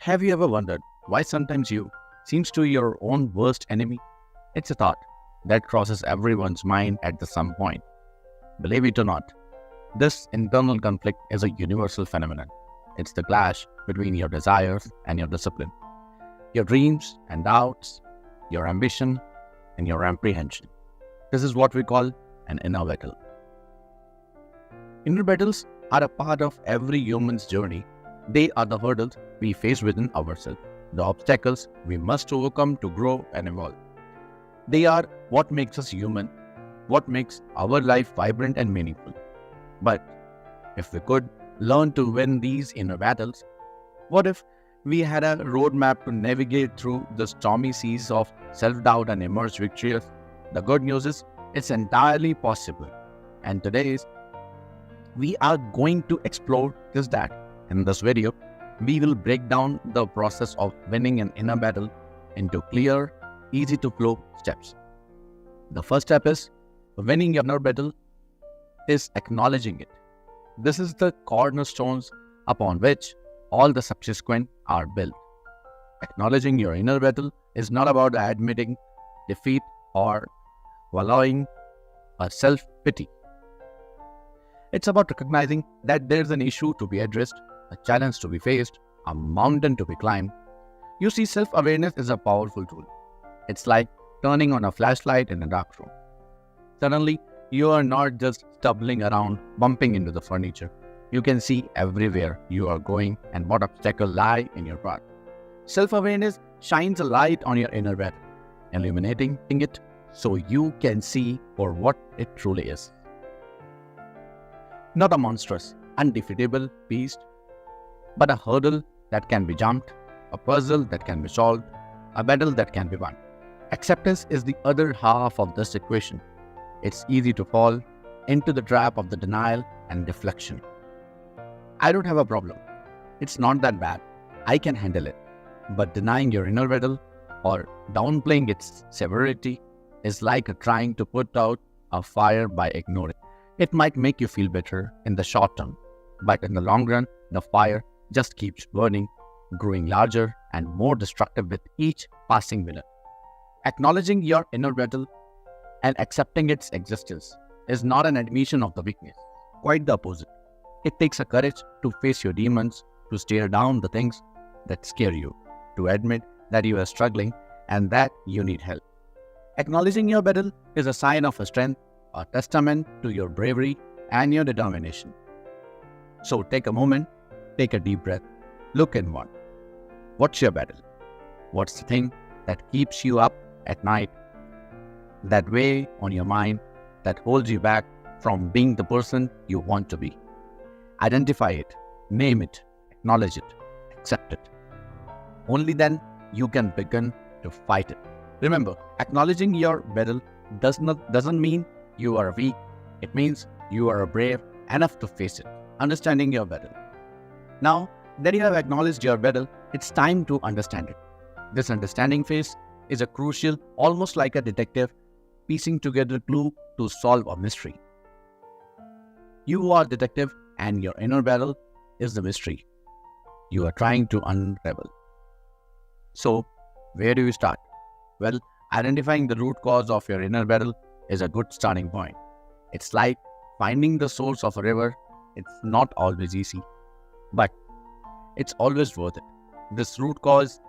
Have you ever wondered why sometimes you seems to be your own worst enemy? It's a thought that crosses everyone's mind at some point. Believe it or not, this internal conflict is a universal phenomenon. It's the clash between your desires and your discipline, your dreams and doubts, your ambition and your apprehension. This is what we call an inner battle. Inner battles are a part of every human's journey. They are the hurdles we face within ourselves, the obstacles we must overcome to grow and evolve. They are what makes us human, what makes our life vibrant and meaningful. But if we could learn to win these inner battles, what if we had a roadmap to navigate through the stormy seas of self-doubt and emerge victorious? The good news is it's entirely possible. And today we are going to explore just that. In this video, we will break down the process of winning an inner battle into clear, easy to flow steps. The first step is winning your inner battle is acknowledging it. This is the cornerstones upon which all the subsequent are built. Acknowledging your inner battle is not about admitting defeat or allowing a self-pity. It's about recognizing that there's an issue to be addressed, a challenge to be faced, a mountain to be climbed. You see, self-awareness is a powerful tool. It's like turning on a flashlight in a dark room. Suddenly, you are not just stumbling around, bumping into the furniture. You can see everywhere you are going and what obstacles lie in your path. Self-awareness shines a light on your inner battle, illuminating it so you can see for what it truly is. Not a monstrous, undefeatable beast, but a hurdle that can be jumped, a puzzle that can be solved, a battle that can be won. Acceptance is the other half of this equation. It's easy to fall into the trap of the denial and deflection. I don't have a problem. It's not that bad. I can handle it. But denying your inner battle or downplaying its severity is like trying to put out a fire by ignoring. It might make you feel better in the short term, but in the long run, the fire just keeps burning, growing larger and more destructive with each passing minute. Acknowledging your inner battle and accepting its existence is not an admission of the weakness, quite the opposite. It takes a courage to face your demons, to stare down the things that scare you, to admit that you are struggling and that you need help. Acknowledging your battle is a sign of strength, a testament to your bravery and your determination. So take a moment, take a deep breath, look inward. What's your battle? What's the thing that keeps you up at night, that weigh on your mind, that holds you back from being the person you want to be? Identify it, name it, acknowledge it, accept it. Only then you can begin to fight it. Remember, acknowledging your battle doesn't mean you are weak. It means you are brave enough to face it. Understanding your battle. Now that you have acknowledged your battle, it's time to understand it. This understanding phase is a crucial, almost like a detective piecing together clue to solve a mystery. You are detective and your inner battle is the mystery you are trying to unravel. So, where do you start? Well, identifying the root cause of your inner battle is a good starting point. It's like finding the source of a river. It's not always easy, but it's always worth it. This root cause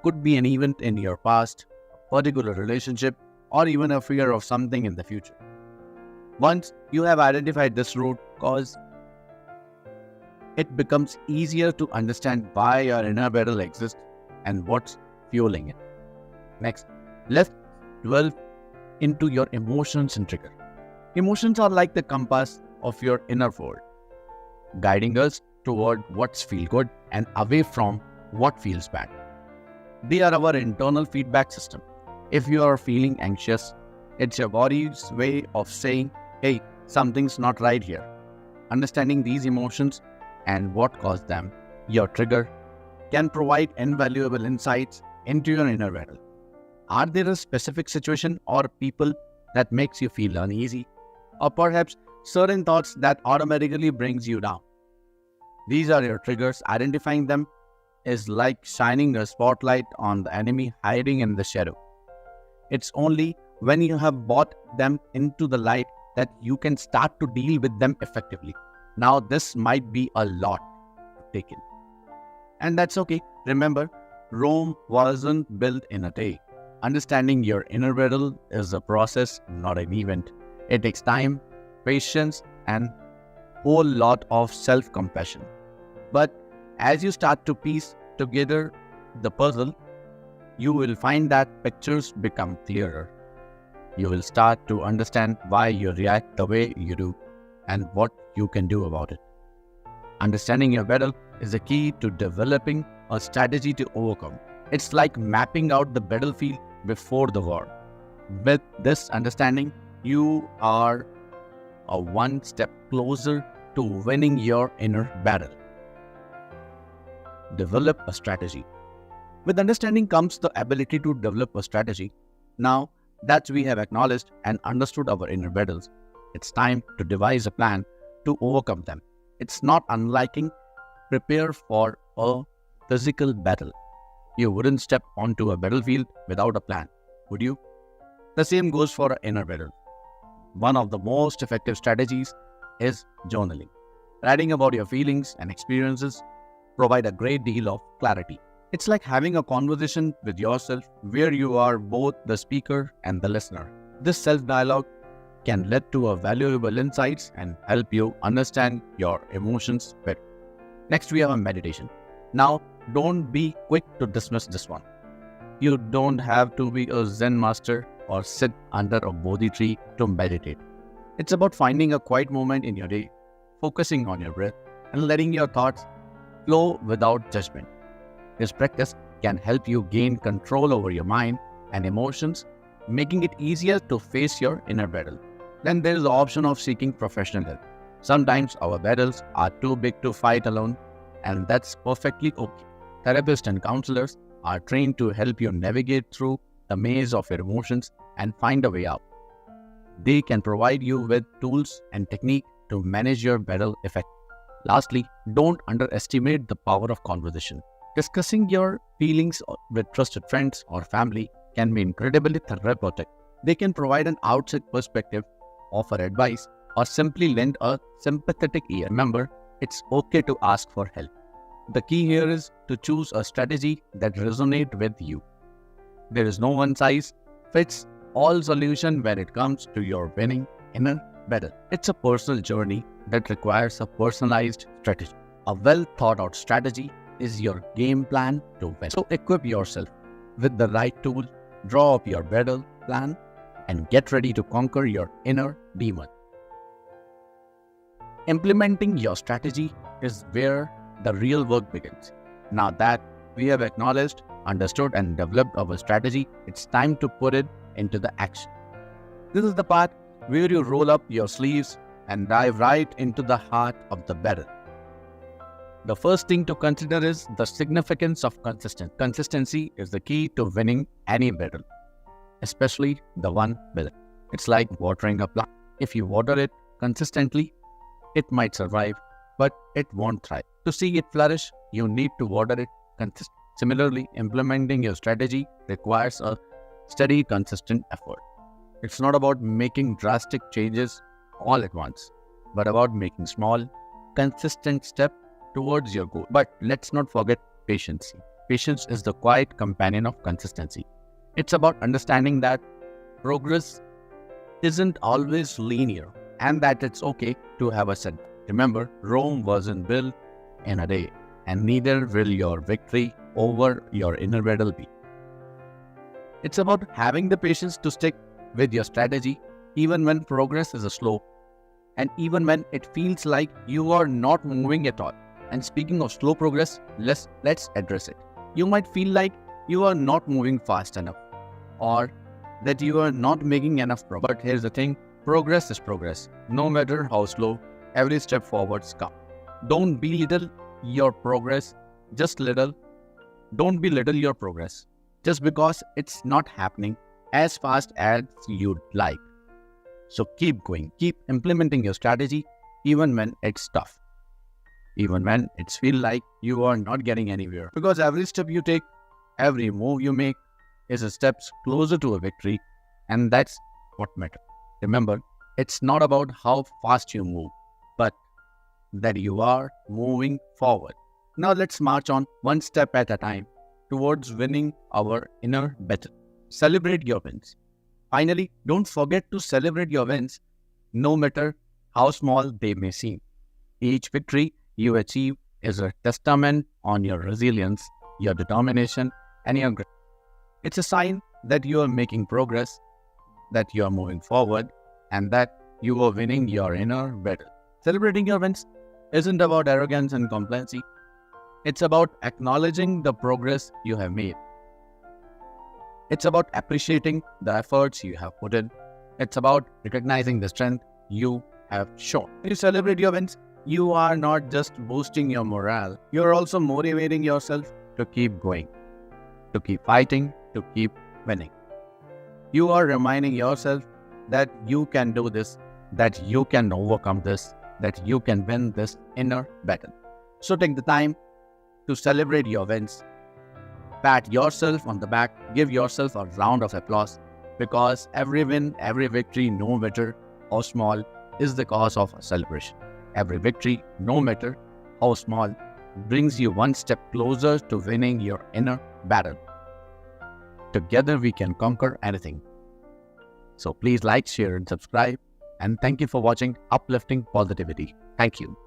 could be an event in your past, a particular relationship, or even a fear of something in the future. Once you have identified this root cause, it becomes easier to understand why your inner battle exists and what's fueling it. Next, let's delve into your emotions and trigger. Emotions are like the compass of your inner world, guiding us toward what feels good and away from what feels bad. They are our internal feedback system. If you are feeling anxious, it's your body's way of saying, hey, something's not right here. Understanding these emotions and what caused them, your trigger, can provide invaluable insights into your inner battle. Are there a specific situation or people that makes you feel uneasy? Or perhaps certain thoughts that automatically brings you down? These are your triggers. Identifying them is like shining a spotlight on the enemy hiding in the shadow. It's only when you have brought them into the light that you can start to deal with them effectively. Now, this might be a lot to take in. And that's okay. Remember, Rome wasn't built in a day. Understanding your inner battle is a process, not an event. It takes time, patience, and a whole lot of self-compassion. But as you start to piece together the puzzle, you will find that pictures become clearer. You will start to understand why you react the way you do and what you can do about it. Understanding your battle is the key to developing a strategy to overcome. It's like mapping out the battlefield before the war. With this understanding, you are one step closer to winning your inner battle. Develop a strategy. With understanding comes the ability to develop a strategy. Now that we have acknowledged and understood our inner battles, it's time to devise a plan to overcome them. It's not unliking prepare for a physical battle. You wouldn't step onto a battlefield without a plan, would you? The same goes for an inner battle. One of the most effective strategies is journaling. Writing about your feelings and experiences provide a great deal of clarity. It's like having a conversation with yourself where you are both the speaker and the listener. This self-dialogue can lead to valuable insights and help you understand your emotions better. Next, we have a meditation. Now, don't be quick to dismiss this one. You don't have to be a Zen master or sit under a Bodhi tree to meditate. It's about finding a quiet moment in your day, focusing on your breath, and letting your thoughts flow without judgment. This practice can help you gain control over your mind and emotions, making it easier to face your inner battle. Then there is the option of seeking professional help. Sometimes our battles are too big to fight alone, and that's perfectly okay. Therapists and counselors are trained to help you navigate through the maze of your emotions and find a way out. They can provide you with tools and technique to manage your battle effectively. Lastly, don't underestimate the power of conversation. Discussing your feelings with trusted friends or family can be incredibly therapeutic. They can provide an outside perspective, offer advice, or simply lend a sympathetic ear. Remember, it's okay to ask for help. The key here is to choose a strategy that resonates with you. There is no one-size-fits-all solution when it comes to your winning inner battle. It's a personal journey that requires a personalized strategy. A well-thought-out strategy is your game plan to win. So equip yourself with the right tool, draw up your battle plan, and get ready to conquer your inner demon. Implementing your strategy is where the real work begins. Now that we have acknowledged, understood, and developed our strategy, it's time to put it into the action. This is the part where you roll up your sleeves and dive right into the heart of the battle. The first thing to consider is the significance of consistency. Consistency is the key to winning any battle, especially the one with it. It's like watering a plant. If you water it consistently, it might survive, but it won't thrive. To see it flourish, you need to water it consistently. Similarly, implementing your strategy requires a steady, consistent effort. It's not about making drastic changes all at once, but about making small, consistent steps towards your goal. But let's not forget patience. Patience is the quiet companion of consistency. It's about understanding that progress isn't always linear and that it's okay to have a setback. Remember, Rome wasn't built in a day, and neither will your victory over your inner battle be. It's about having the patience to stick with your strategy even when progress is slow and even when it feels like you are not moving at all. And speaking of slow progress, let's address it. You might feel like you are not moving fast enough or that you are not making enough progress. But here's the thing, progress is progress. No matter how slow, every step forwards counts. Don't belittle your progress, Don't belittle your progress just because it's not happening as fast as you'd like. So keep going, keep implementing your strategy even when it's tough. even when it's feel like you are not getting anywhere. Because every step you take, every move you make is a step closer to a victory, and that's what matters. Remember, it's not about how fast you move, but that you are moving forward. Now let's march on one step at a time towards winning our inner battle. Celebrate your wins. Finally, don't forget to celebrate your wins, no matter how small they may seem. Each victory you achieve is a testament on your resilience, your determination, and your grit. It's a sign that you are making progress, that you are moving forward, and that you are winning your inner battle. Celebrating your wins isn't about arrogance and complacency. It's about acknowledging the progress you have made. It's about appreciating the efforts you have put in. It's about recognizing the strength you have shown. When you celebrate your wins, you are not just boosting your morale, you are also motivating yourself to keep going, to keep fighting, to keep winning. You are reminding yourself that you can do this, that you can overcome this, that you can win this inner battle. So take the time to celebrate your wins. Pat yourself on the back, give yourself a round of applause, because every win, every victory, no matter how small, is the cause of a celebration. Every victory, no matter how small, brings you one step closer to winning your inner battle. Together we can conquer anything. So please like, share, and subscribe. And thank you for watching Uplifting Positivity. Thank you.